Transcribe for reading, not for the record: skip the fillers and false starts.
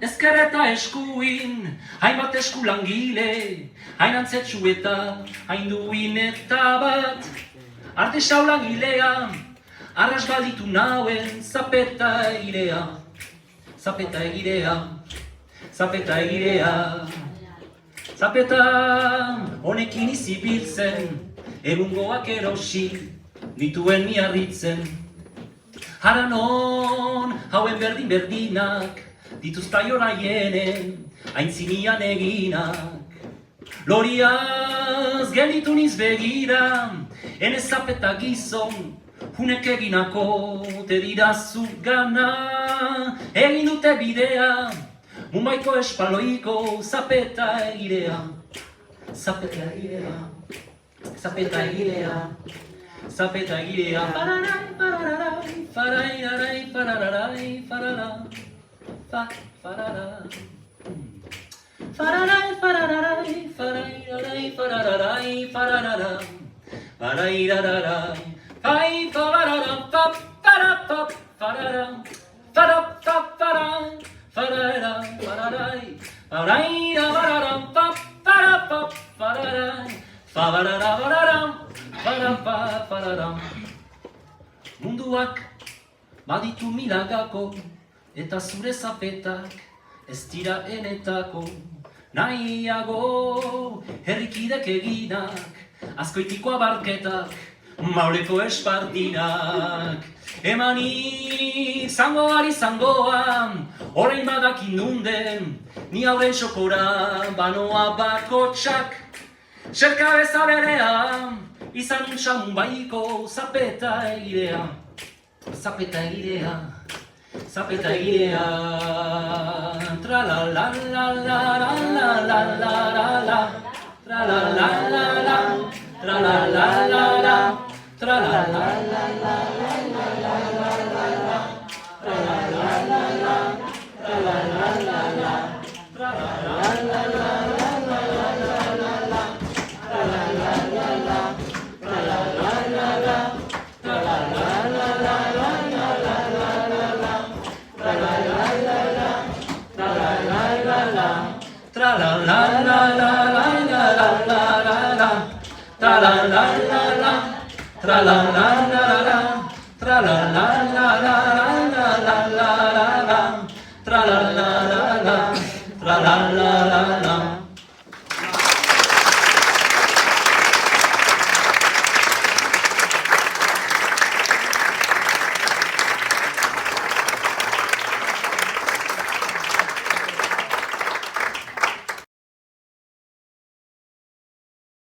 ezker eta eskuin, hainbat esku langile, hain antzetsu eta hain duin eta bat. Arte saulangilea, arras galditu nauen zapeta egirea, zapeta egirea, zapeta egirea. Zapeta honekin izibiltzen, egungoak erosi, dituen miarritzen. Hara non, hauen berdin-berdinak, dituzta joraienen, aintzinian eginak. Loriaz gelditu niz begira, enez zapeta gizon, hunek eginako te dirazu gana. Egin dute bidea, Mumbaiko espaloiko zapeta egirea, zapeta egirea, zapeta egirea, zapeta egirea. Fararai, fararai, fararai, fararai, fararai. Fararai, fararai, fararai, fararai, fararai, fararai, fai, fararai, pap, parapap, fararai, parapap, fararai, fararai, fararai, fararai, fararai, pap, parapap, fararai, fararai, fararai, parapap, fararai. Munduak baditu milagako, eta zure zapetak ez dira enetako. Nahiago herrikidek eginak, azkoitiko abarketak, mauleko espartinak. Emanik zangoari zangoan, orain badakin nunden, ni hauren xokora banoa bakotxak. Xerka bezaberean, izan untxamun baiko zapeta egirea, zapeta egirea, zapeta egirea. Tra la la la la la la la la la, tra la la la la, tra la la la la, tra la la la la la la la la la, tra la la la la, tra la la la la, tra la la la la la la la la, tra la la la la, tra la la la la, tra la la la la la la la, tra la la la la, tra la la la la, tra la la la la la la la, tra la la la la, tra la la la la, tra la la la la la la la, tra la la la la, tra la la la la.